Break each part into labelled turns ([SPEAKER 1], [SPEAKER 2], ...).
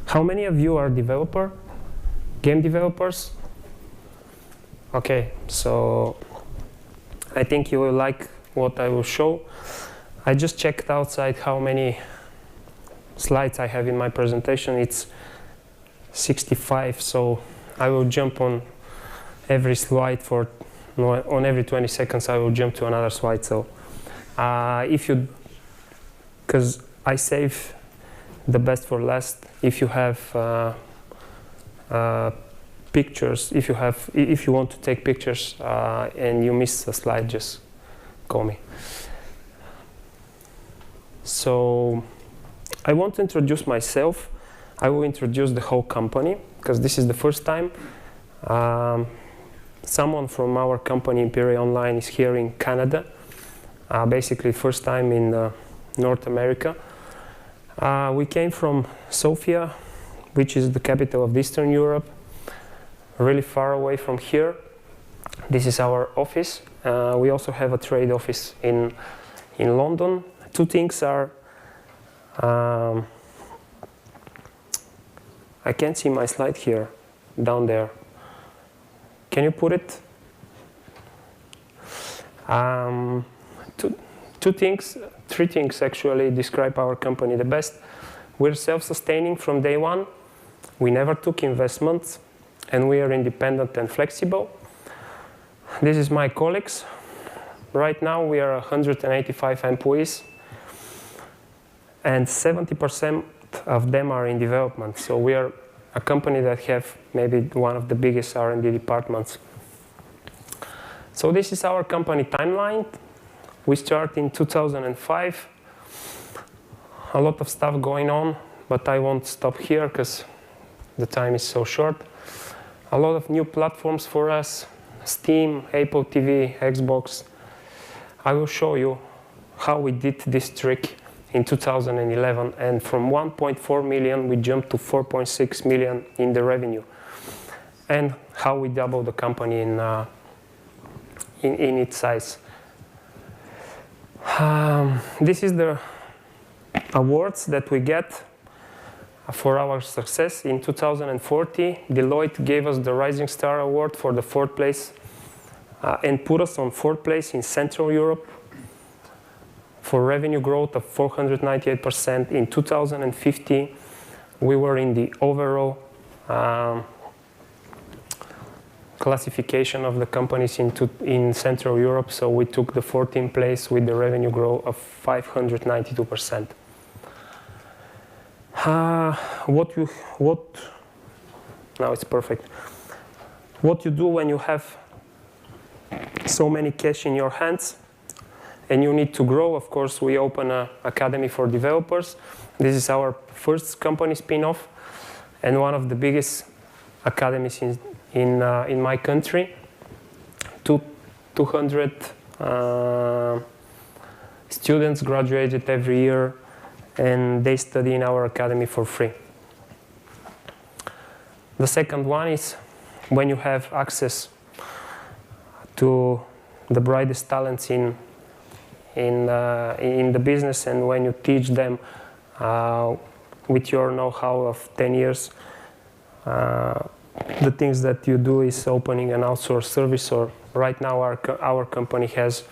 [SPEAKER 1] How many of you are game developers? Okay, so I think you will like what I will show. I just checked outside how many slides I have in my presentation. It's 65, so I will jump on every slide on every 20 seconds I will jump to another slide. So because I save the best for last, if you have pictures, if you want to take pictures and you miss a slide, just call me. So I want to introduce myself. I will introduce the whole company because this is the first time someone from our company Imperial Online is here in Canada. Basically first time in North America. We came from Sofia, which is the capital of Eastern Europe, really far away from here. This is our office. We also have a trade office in London. Two things are, I can't see my slide here, down there. Can you put it? Three things actually describe our company the best. We're self-sustaining from day one. We never took investments, and we are independent and flexible. This is my colleagues. Right now we are 185 employees, and 70% of them are in development. So we are a company that have maybe one of the biggest R&D departments. So this is our company timeline. We start in 2005. A lot of stuff going on, but I won't stop here because the time is so short. A lot of new platforms for us: Steam, Apple TV, Xbox. I will show you how we did this trick in 2011, and from 1.4 million we jumped to 4.6 million in the revenue, and how we doubled the company in its size. This is the awards that we get for our success. In 2014, Deloitte gave us the Rising Star Award for the 4th place and put us on 4th place in Central Europe for revenue growth of 498%. In 2015, we were in the overall classification of the companies in Central Europe, so we took the 14th place with the revenue growth of 592%. Now it's perfect. What you do when you have so many cash in your hands and you need to grow? Of course, we open an academy for developers. This is our first company spin-off and one of the biggest academies in my country. 200 students graduated every year, and they study in our academy for free. The second one is when you have access to the brightest talents in the business, and when you teach them with your know-how of 10 years, the things that you do is opening an outsourced service. Or right now our company has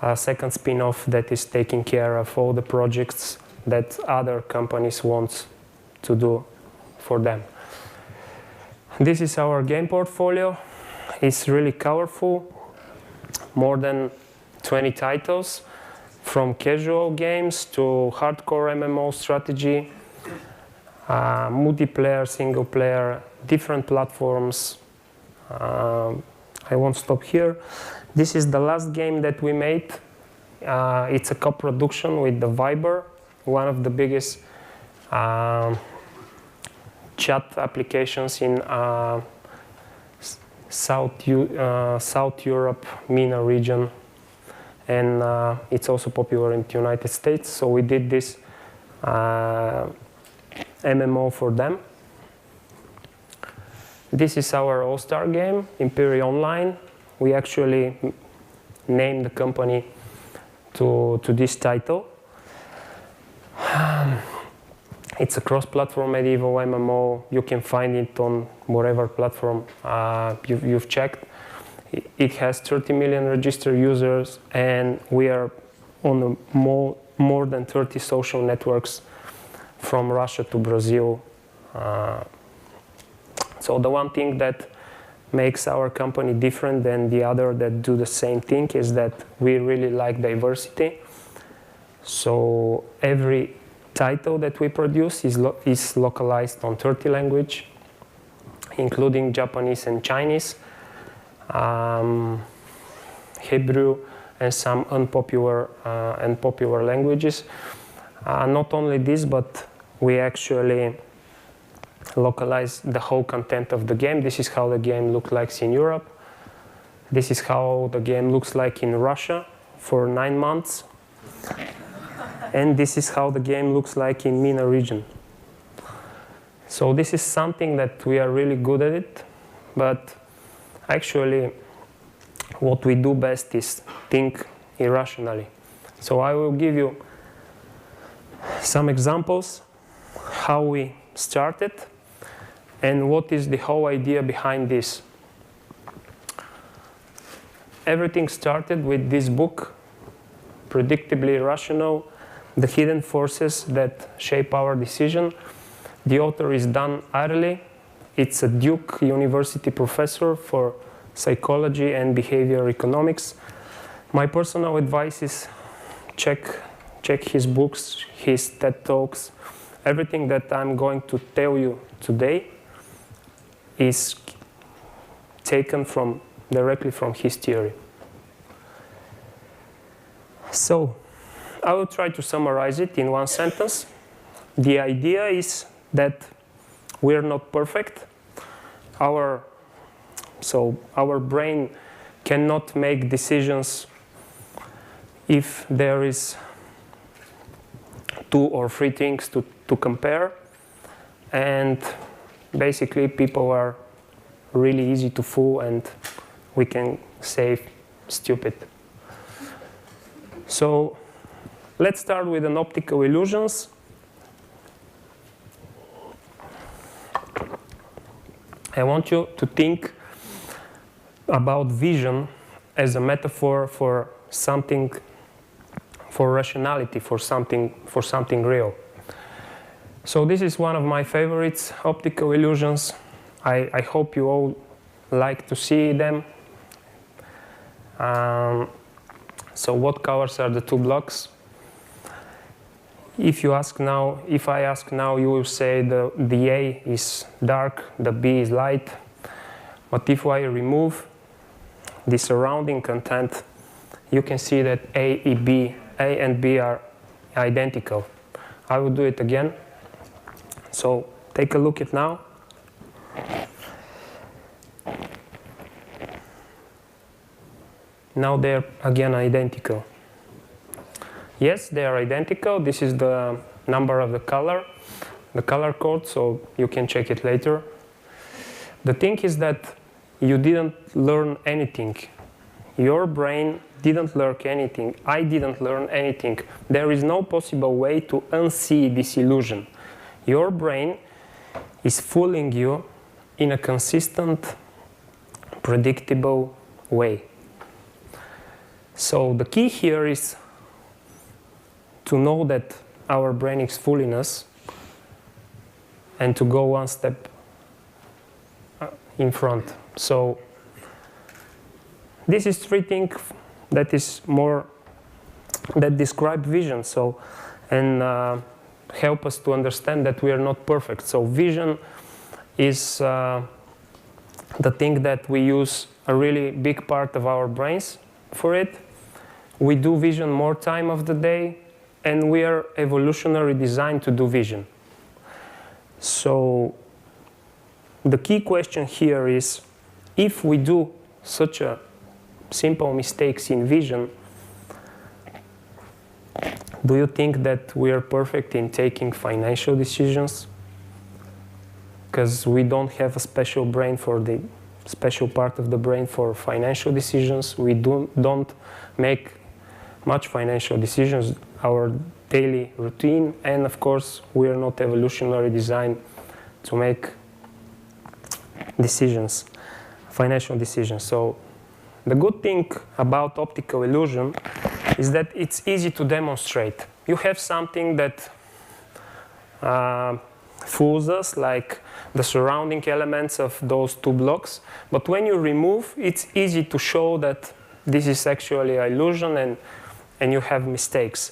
[SPEAKER 1] a second spin-off that is taking care of all the projects that other companies want to do for them. This is our game portfolio. It's really colorful. More than 20 titles, from casual games to hardcore MMO strategy, multiplayer, single player, different platforms. I won't stop here. This is the last game that we made. It's a co-production with the Viber, one of the biggest chat applications in South Europe, MENA region, and it's also popular in the United States. So we did this MMO for them. This is our all-star game, Imperial Online. We actually named the company to this title. It's a cross-platform medieval MMO. You can find it on whatever platform you've checked. It has 30 million registered users, and we are on more than 30 social networks from Russia to Brazil. So the one thing that makes our company different than the other that do the same thing is that we really like diversity. So every title that we produce is localized on 30 languages, including Japanese and Chinese, Hebrew, and some unpopular and popular languages. Not only this, but we actually localize the whole content of the game. This is how the game looks like in Europe. This is how the game looks like in Russia for 9 months. And this is how the game looks like in MENA region. So this is something that we are really good at it, but actually what we do best is think irrationally. So I will give you some examples how we started and what is the whole idea behind this. Everything started with this book, Predictably Irrational: The Hidden Forces That Shape Our Decision. The author is Dan Ariely. It's a Duke University professor for psychology and behavior economics. My personal advice is check his books, his TED Talks. Everything that I'm going to tell you today is taken directly from his theory. So, I will try to summarize it in one sentence. The idea is that we're not perfect. Our brain cannot make decisions if there is 2 or 3 things to compare. And basically, people are really easy to fool, and we can say stupid. So let's start with an optical illusions. I want you to think about vision as a metaphor for something, for rationality, for something real. So this is one of my favorites, optical illusions. I hope you all like to see them. So what colors are the 2 blocks? If I ask now, you will say the A is dark, the B is light. But if I remove the surrounding content, you can see that A and B are identical. I will do it again. So take a look at now. Now they're again identical. Yes, they are identical. This is the number of the color code, so you can check it later. The thing is that you didn't learn anything. Your brain didn't learn anything. I didn't learn anything. There is no possible way to unsee this illusion. Your brain is fooling you in a consistent, predictable way. So the key here is to know that our brain is fooling us and to go one step in front. So this is 3 things that describe vision. So and help us to understand that we are not perfect. So vision is the thing that we use a really big part of our brains for it. We do vision more time of the day, and we are evolutionarily designed to do vision. So the key question here is, if we do such a simple mistakes in vision, do you think that we are perfect in taking financial decisions? Because we don't have a special brain for the special part of the brain for financial decisions. We don't make much financial decisions. Our daily routine, and of course we are not evolutionary designed to make decisions, financial decisions. So the good thing about optical illusion is that it's easy to demonstrate. You have something that fools us, like the surrounding elements of those two blocks, but when you remove, it's easy to show that this is actually an illusion and you have mistakes.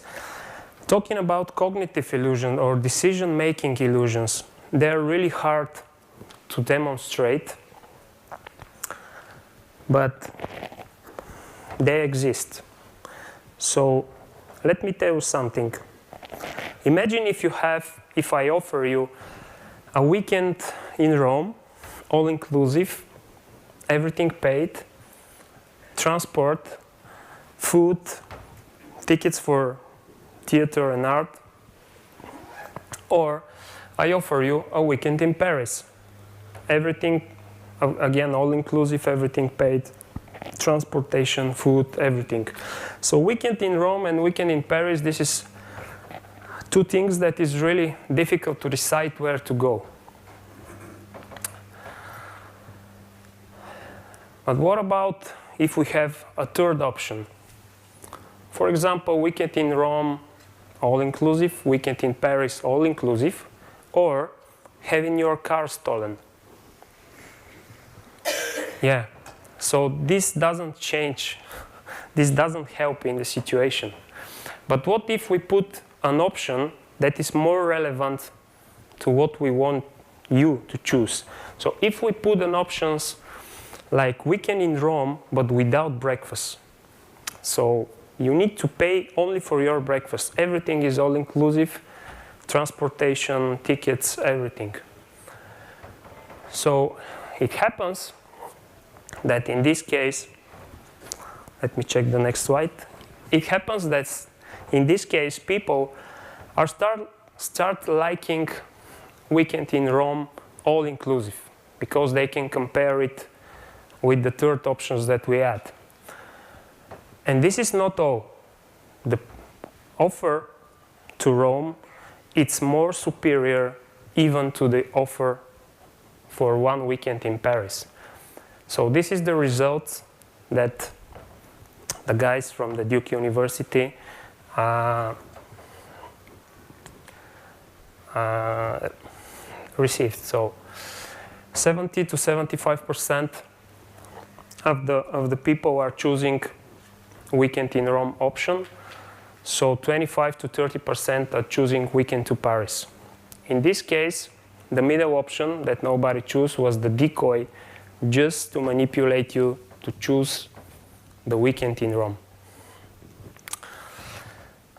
[SPEAKER 1] Talking about cognitive illusion or decision-making illusions, they're really hard to demonstrate, but they exist. So let me tell you something. Imagine if I offer you a weekend in Rome, all-inclusive, everything paid, transport, food, tickets for theater and art, or I offer you a weekend in Paris. Everything, again, all-inclusive, everything paid, transportation, food, everything. So weekend in Rome and weekend in Paris, this is two things that is really difficult to decide where to go. But what about if we have a third option? For example, weekend in Rome, all-inclusive, weekend in Paris, all-inclusive, or having your car stolen. Yeah, so this doesn't change, this doesn't help in the situation. But what if we put an option that is more relevant to what we want you to choose? So if we put an options like weekend in Rome, but without breakfast. So you need to pay only for your breakfast. Everything is all-inclusive, transportation, tickets, everything. So it happens that in this case, let me check the next slide. It happens that in this case, people are start liking weekend in Rome all-inclusive because they can compare it with the third options that we had. And this is not all. The offer to Rome, it's more superior even to the offer for one weekend in Paris. So this is the result that the guys from the Duke University received. So 70 to 75% of the people are choosing weekend in Rome option. So 25 to 30% are choosing weekend to Paris. In this case, the middle option that nobody chose was the decoy, just to manipulate you to choose the weekend in Rome.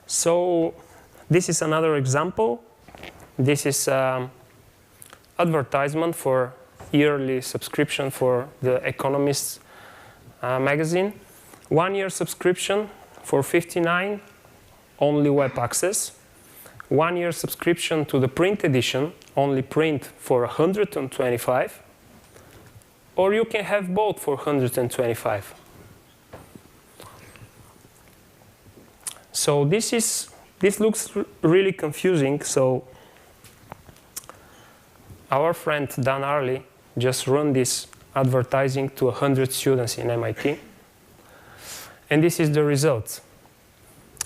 [SPEAKER 1] So this is another example. This is advertisement for yearly subscription for the Economist magazine. 1 year subscription for $59, only web access. 1 year subscription to the print edition, only print for $125. Or you can have both for $125. So this looks really confusing. So our friend Dan Arley just run this advertising to 100 students in MIT. And this is the results.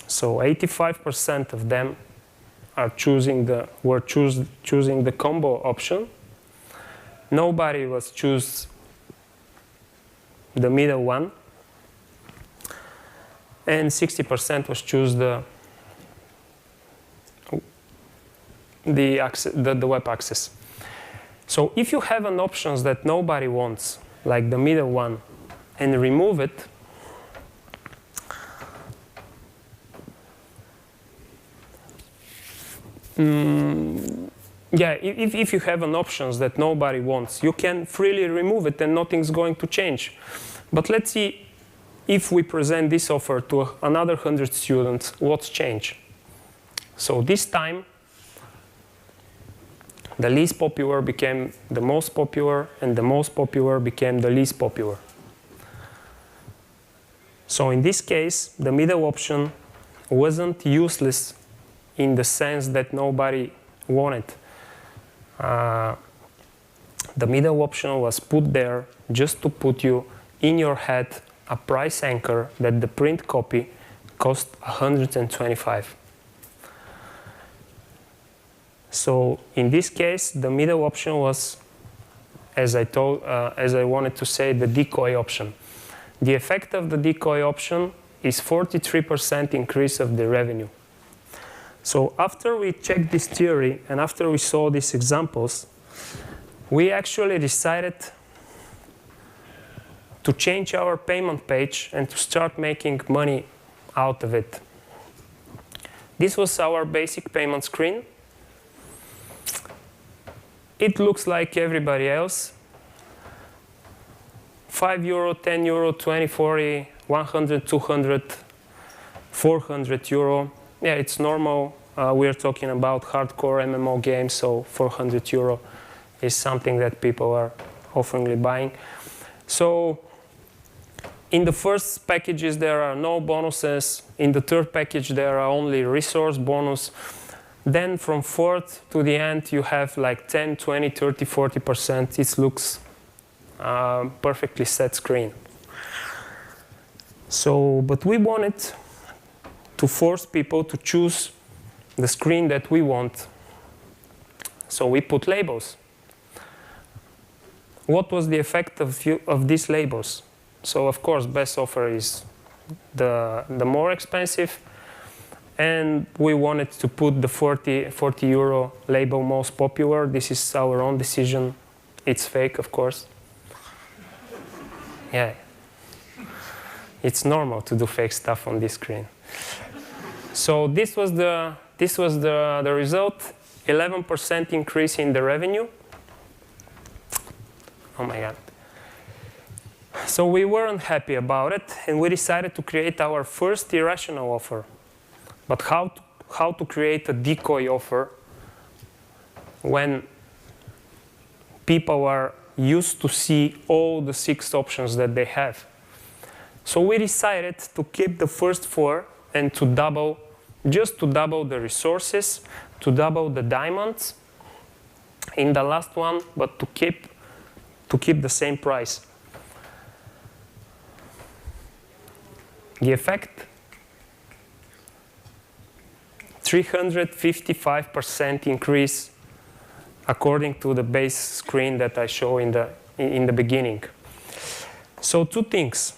[SPEAKER 1] So 85% of them are choosing the combo option. Nobody was choose the middle one. And 60% was choose the web access. So if you have an options that nobody wants, like the middle one, and remove it, yeah, if you have an options that nobody wants, you can freely remove it and nothing's going to change. But let's see if we present this offer to another 100 students, what's changed? So this time, the least popular became the most popular, and the most popular became the least popular. So in this case, the middle option wasn't useless in the sense that nobody wanted. The middle option was put there just to put you in your head a price anchor that the print copy cost 125. So in this case, the middle option was, as I wanted to say, the decoy option. The effect of the decoy option is 43% increase of the revenue. So after we checked this theory and after we saw these examples, we actually decided to change our payment page and to start making money out of it. This was our basic payment screen. It looks like everybody else. 5 euro, 10 euro, 20, 40, 100, 200, 400 euro. Yeah, it's normal. We're talking about hardcore MMO games, so 400 euro is something that people are oftenly buying. So in the first packages, there are no bonuses. In the third package, there are only resource bonus. Then from fourth to the end, you have like 10, 20, 30, 40%. It looks perfectly set screen. So, but we wanted to force people to choose the screen that we want. So we put labels. What was the effect of these labels? So of course, best offer is the more expensive. And we wanted to put the 40 euro label most popular. This is our own decision. It's fake, of course. Yeah. It's normal to do fake stuff on this screen. So this was the result, 11% increase in the revenue. Oh my God. So we weren't happy about it, and we decided to create our first irrational offer. But how to create a decoy offer when people are used to see all the 6 options that they have? So we decided to keep the first 4 and to double the resources, to double the diamonds in the last one, but to keep the same price. The effect? 355% increase according to the base screen that I show in the beginning. So 2 things.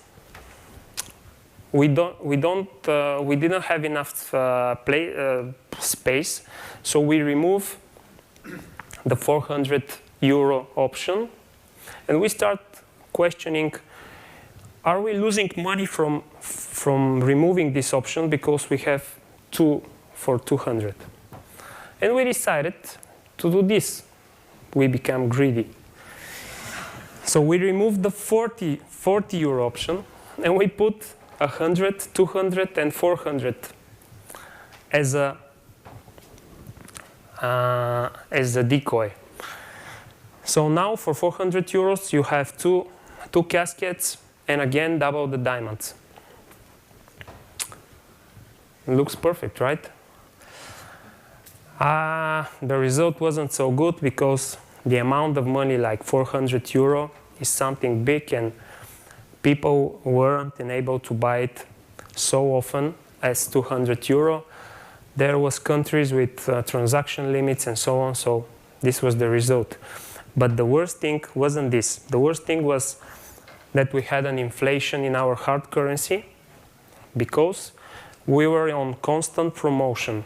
[SPEAKER 1] We didn't have enough space, so we remove the 400 euro option, and we start questioning: are we losing money from removing this option because we have 2 for 200? And we decided to do this. We became greedy. So we removed the 40 euro option, and we put 100, 200, and 400 as a decoy. So now for 400 euros, you have two caskets, and again double the diamonds. It looks perfect, right? The result wasn't so good because the amount of money, like 400 euro, is something big, and people weren't able to buy it so often as 200 euro. There was countries with transaction limits and so on, so this was the result. But the worst thing wasn't this. The worst thing was that we had an inflation in our hard currency because we were on constant promotion.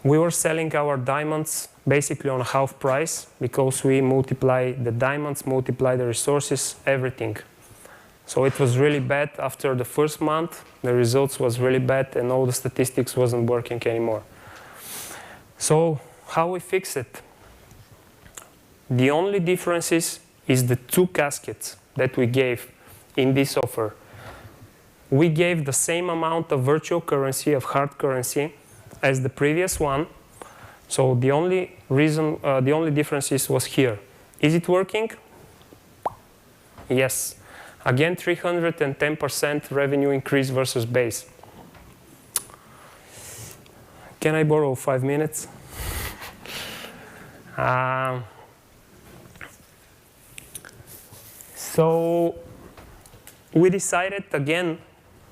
[SPEAKER 1] We were selling our diamonds basically on half price because we multiply the diamonds, multiply the resources, everything. So it was really bad. After the first month, the results was really bad and all the statistics wasn't working anymore. So how we fix it? The only difference is the 2 caskets that we gave in this offer. We gave the same amount of virtual currency, of hard currency, as the previous one. So the only difference was here. Is it working? Yes. Again, 310% revenue increase versus base. Can I borrow 5 minutes? So we decided again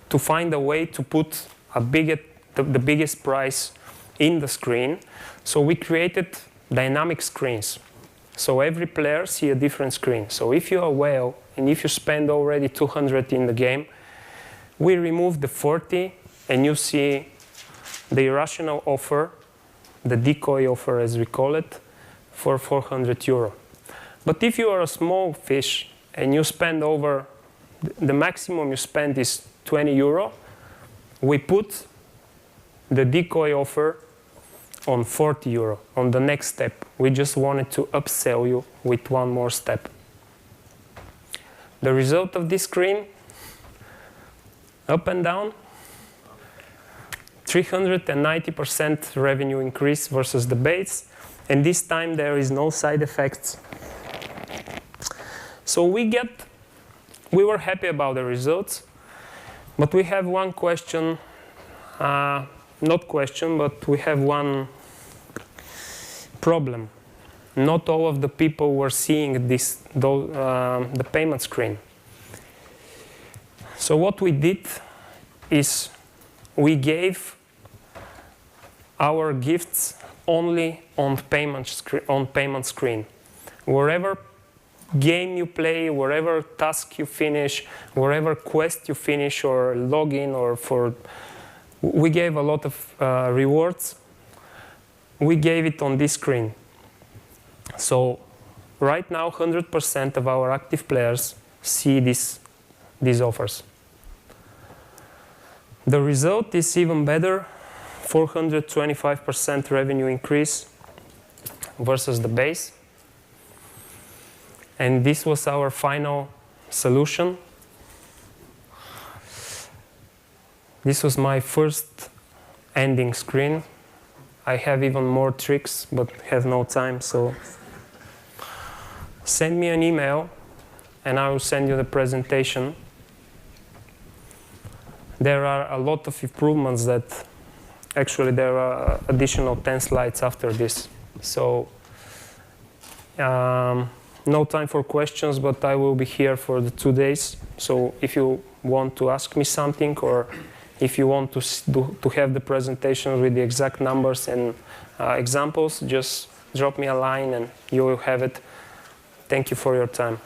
[SPEAKER 1] to find a way to put the biggest price in the screen. So we created dynamic screens. So every player sees a different screen. So if you're a whale and if you spend already 200 in the game, we remove the 40 and you see the irrational offer, the decoy offer as we call it, for 400 euro. But if you are a small fish and you spend over, the maximum you spend is 20 euro, we put the decoy offer on 40 euro, on the next step. We just wanted to upsell you with one more step. The result of this screen, up and down, 390% revenue increase versus the base, and this time there is no side effects. So we were happy about the results, but we have one question, not question, but we have one problem. Not all of the people were seeing the payment screen. So what we did is we gave our gifts only on payment screen. Wherever game you play, wherever task you finish, wherever quest you finish or login we gave a lot of rewards. We gave it on this screen. So right now 100% of our active players see these offers. The result is even better, 425% revenue increase versus the base. And this was our final solution. This was my first ending screen. I have even more tricks, but have no time, so send me an email and I will send you the presentation. There are a lot of improvements that actually there are additional 10 slides after this. So no time for questions, but I will be here for the 2 days. So if you want to ask me something or if you want to have the presentation with the exact numbers and examples, just drop me a line and you will have it. Thank you for your time.